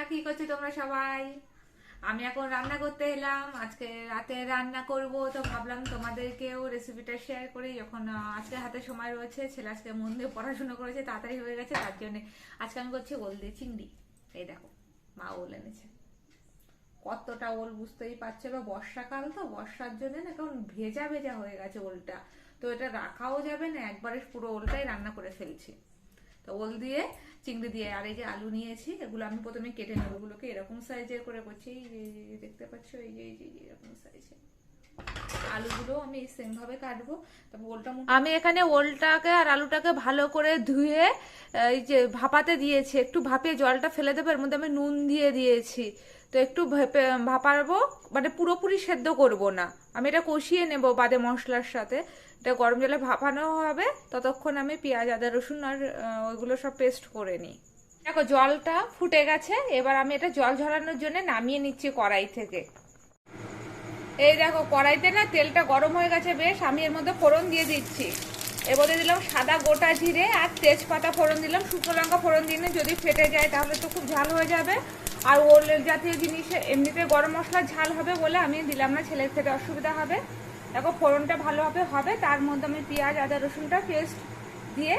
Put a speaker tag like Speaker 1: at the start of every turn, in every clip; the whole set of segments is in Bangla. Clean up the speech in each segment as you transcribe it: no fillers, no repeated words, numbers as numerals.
Speaker 1: কি করছো তোমরা সবাই? আমি এখন রান্না করতে এলাম। আজকে রাতে রান্না করব, তো ভাবলাম তোমাদেরকেও রেসিপিটা শেয়ার করি। যখন আজকে হাতে সময় রয়েছে, ছেলে আজকে মন দিয়ে পড়াশোনা করেছে, তাড়াতাড়ি হয়ে গেছে, তার জন্য আজকে আমি করছি ওল দিয়ে চিংড়ি। এই দেখো, মা ওল এনেছে। কতটা ওল বুঝতেই পারছো, বা বর্ষাকাল তো, বর্ষার জন্য না কেমন ভেজা ভেজা হয়ে গেছে ওলটা। তো এটা রাখাও যাবে না, একবারে পুরো ওলটাই রান্না করে ফেলছি। তো ওল দিয়ে চিংড়ি দিয়ে, আর এই যে আলু নিয়েছি, এগুলো আমি প্রথমে কেটে নেবো। এগুলোকে এরকম সাইজের করে করছি, এই যে দেখতে পাচ্ছ, এই যে এরকম সাইজে আলুগুলো আমি সেম ভাবে কাটবো। তারপর ওলটা আমি এখানে ওলটাকে আর আলুটাকে ভালো করে ধুয়ে এই যে ভাপাতে দিয়েছি। একটু ভাপিয়ে জলটা ফেলে দেবো, এর মধ্যে আমি নুন দিয়ে দিয়েছি। তো একটু ভাপাবো, মানে পুরোপুরি সেদ্ধ করব না, আমি এটা কষিয়ে নেব বাদে মশলার সাথে। এটা গরম জলে ভাপানো হবে, ততক্ষণ আমি পেঁয়াজ আদা রসুন আর ওইগুলো সব পেস্ট করে নিই। দেখো জলটা ফুটে গেছে, এবার আমি এটা জল ঝরানোর জন্য নামিয়ে নিচ্ছি কড়াই থেকে। এই দেখো কড়াইতে না তেলটা গরম হয়ে গেছে বেশ, আমি এর মধ্যে ফোড়ন দিয়ে দিচ্ছি। এর মধ্যে দিলাম সাদা গোটা জিরে আর তেজপাতা ফোড়ন দিলাম, শুকনো লঙ্কা ফোড়ন দিলে যদি ফেটে যায় তাহলে তো খুব ঝাল হয়ে যাবে। আর ওল জাতীয় জিনিসে এমনিতে গরম মশলা ঝাল হবে বলে আমি দিলাম না, ছেলের খেতে অসুবিধা হবে। দেখো ফোড়নটা ভালোভাবে হবে, তার মধ্যে আমি পেঁয়াজ আদা রসুনটা পেস্ট দিয়ে,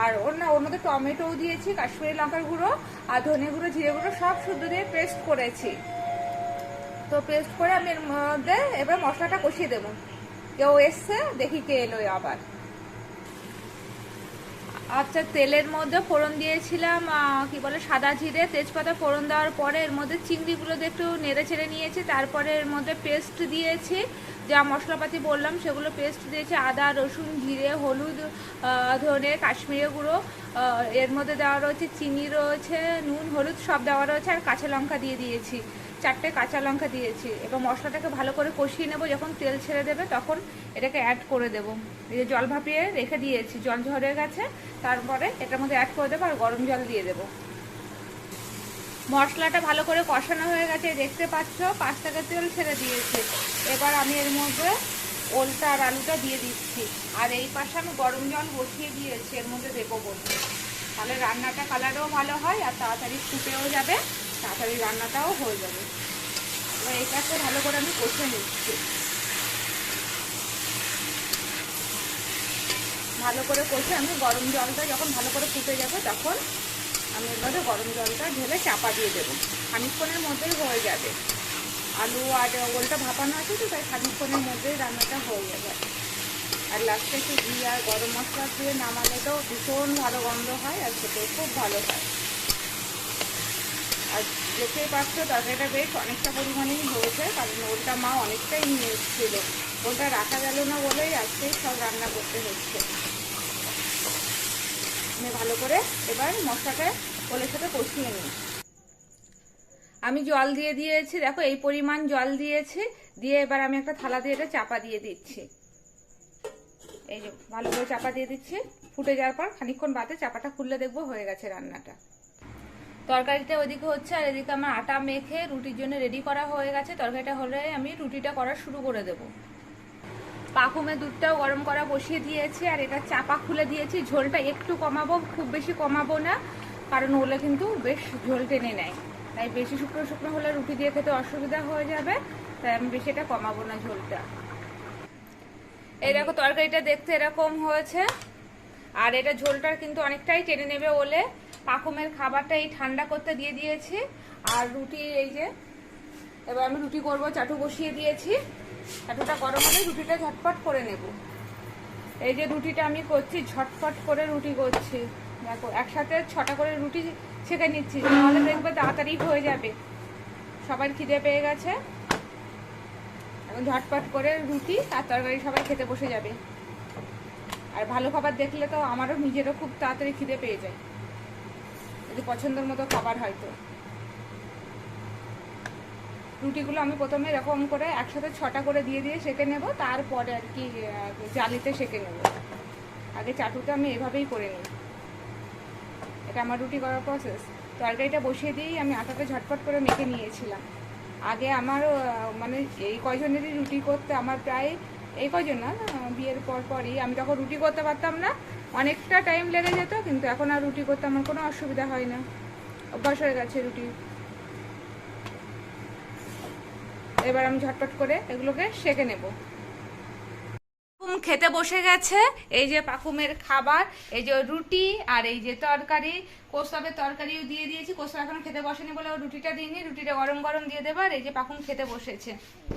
Speaker 1: আর ওর মধ্যে টমেটোও দিয়েছি, কাশ্মীরি লঙ্কার গুঁড়ো আর ধনে গুঁড়ো জিরে গুঁড়ো সব শুদ্ধ দিয়ে পেস্ট করেছি। তো পেস্ট করে আমি এর মধ্যে এবার মশলাটা কষিয়ে দেবো। কেউ এসছে, দেখি কে এলো আবার। আচ্ছা, তেলের মধ্যে ফোড়ন দিয়েছিলাম কি বলে সাদা জিরে তেজপাতা, ফোড়ন দেওয়ার পরে এর মধ্যে চিংড়িগুলো দিয়ে একটু নেড়ে ছেড়ে নিয়েছি। তারপরে এর মধ্যে পেস্ট দিয়েছি, যা মশলাপাতি বললাম সেগুলো পেস্ট দিয়েছি, আদা রসুন জিরে হলুদ ধনে কাশ্মীরি গুঁড়ো, এর মধ্যে দেওয়া রয়েছে চিনি রয়েছে, নুন হলুদ সব দেওয়া রয়েছে, আর কাঁচা লঙ্কা দিয়ে দিয়েছি, 4টে কাঁচা লঙ্কা দিয়েছি। এবার মশলাটাকে ভালো করে কষিয়ে নেব, যখন তেল ছেড়ে দেবে তখন এটাকে অ্যাড করে দেব। এই যে জল ভাপিয়ে রেখে দিয়েছি, জল ঝরে গেছে, তারপরে এটার মধ্যে অ্যাড করে দেবো আর গরম জল দিয়ে দেবো। মশলাটা ভালো করে কষানো হয়ে গেছে, দেখতে পাচ্ছ 5 থেকে তেল ছেড়ে দিয়েছে। এবার আমি এর মধ্যে ওলটা আর আলুটা দিয়ে দিচ্ছি, আর এই পাশে আমি গরম জল বসিয়ে দিয়েছি, এর মধ্যে দেবো বলতে, তাহলে রান্নাটা কালারও ভালো হয় আর তাড়াতাড়ি ফুটেও যাবে, তাড়াতাড়ি রান্নাটাও হয়ে যাবে। এবার এটাকে ভালো করে আমি কষে নিচ্ছি, ভালো করে কষে আমি গরম জলটা যখন ভালো করে ফুটে যাবে তখন আমি এর মধ্যে গরম জলটা ঢেলে চাপা দিয়ে দেবো। খানিকক্ষণের মধ্যেই হয়ে যাবে, আলু আর ওলটা ভাপানো আছে তো, তাই খানিকক্ষণের মধ্যেই রান্নাটা হয়ে যাবে। আর লাস্টে একটু ঘি আর গরম মশলা দিয়ে নামালে তো ভীষণ ভালো গন্ধ হয়, আর খেতেও খুব ভালো হয়। আর দেখতেই পাচ্ছ তরকারিটা বেশ অনেকটা পরিমাণেই হয়েছে, কারণ ওলটা মা অনেকটাই নিয়ে এসেছিলো, ওলটা রাখা গেল না বলেই আজকে সব রান্না করতে হচ্ছে। আমি ভালো করে এবার মশলাটা ওলের সাথে কষিয়ে নিই। আমি জল দিয়ে দিয়েছি, দেখো এই পরিমাণ জল দিয়েছি, দিয়ে এবার আমি একটা থালা দিয়ে এটা চাপা দিয়ে দিচ্ছি। এই যে ভালো করে চাপা দিয়ে দিচ্ছি, ফুটে যাওয়ার পর খানিকক্ষণ বাদে চাপাটা খুললে দেখবো হয়ে গেছে রান্নাটা। তরকারিটা ওইদিকে হচ্ছে, আর এদিকে আমার আটা মেখে রুটির জন্য রেডি করা হয়ে গেছে। তরকারিটা হলে আমি রুটিটা করা শুরু করে দেবো। পাকুমে দুধটাও গরম করা বসিয়ে দিয়েছি, আর এটা চাপা খুলে দিয়েছি। ঝোলটা একটু কমাবো, খুব বেশি কমাবো না, কারণ ওলে কিন্তু বেশ ঝোল টেনে নেয়, তাই বেশি শুকনো শুকনো হলে রুটি দিয়ে খেতে অসুবিধা হয়ে যাবে, তাই আমি বেশি এটা কমাবো না ঝোলটা। এই দেখো তরকারিটা দেখতে এরকম হয়েছে, আর এটা ঝোলটা কিন্তু অনেকটাই টেনে নেবে ওলে। পাকুমের খাবারটা এই ঠান্ডা করতে দিয়ে দিয়েছি, আর রুটি এই যে এবার আমি রুটি করবো, চাটু বসিয়ে দিয়েছি। চাটুটা গরম হলে রুটিটা ঝটপট করে নেব। এই যে রুটিটা আমি করছি, ঝটপট করে রুটি করছি, দেখো একসাথে 6টা করে রুটি ছেঁকে নিচ্ছি, তাহলে দেখবে তাড়াতাড়ি হয়ে যাবে। সবার খিদে পেয়ে গেছে, এখন ঝটপট করে রুটি আর তরকারি সবাই খেতে বসে যাবে। আর ভালো খাবার দেখলে তো আমারও নিজেরও খুব তাড়াতাড়ি খিদে পেয়ে যায়, যদি পছন্দের মতো খাবার হয় তো। রুটিগুলো আমি প্রথমে এরকম করে একসাথে 6টা করে দিয়ে সেঁকে নেব, তারপরে আর কি জালিতে সেঁকে নেব। আগে চাটুতে আমি এভাবেই করে নিই, এটা আমার রুটি করার প্রসেস। তরকারিটা বসিয়ে দিয়েই আমি আটাটা ঝটপট করে মেখে নিয়েছিলাম। আগে আমার মানে এই কয়জনেরই রুটি করতে আমার প্রায়, এই কয়জন না, বিয়ের পরই আমি তখন রুটি করতে পারতাম না, অনেকটা টাইম লেগে যেত, কিন্তু এখন আর রুটি করতে আমার কোনো অসুবিধা হয় না, অভ্যাস হয়ে গেছে রুটি এবার আমি ঝটপট করে এগুলোকে সেঁকে নেব। পাখুম খেতে বসে গেছে। এই যে পাখুমের খাবার, এই যে রুটি আর এই যে তরকারি, কৌস্তবের তরকারিও দিয়ে দিয়েছি। কৌস্তব এখন খেতে বসেনি বলে ও রুটিটা দিইনি, রুটিটা গরম গরম দিয়ে দেবো। আর এই যে পাখুম খেতে বসেছে।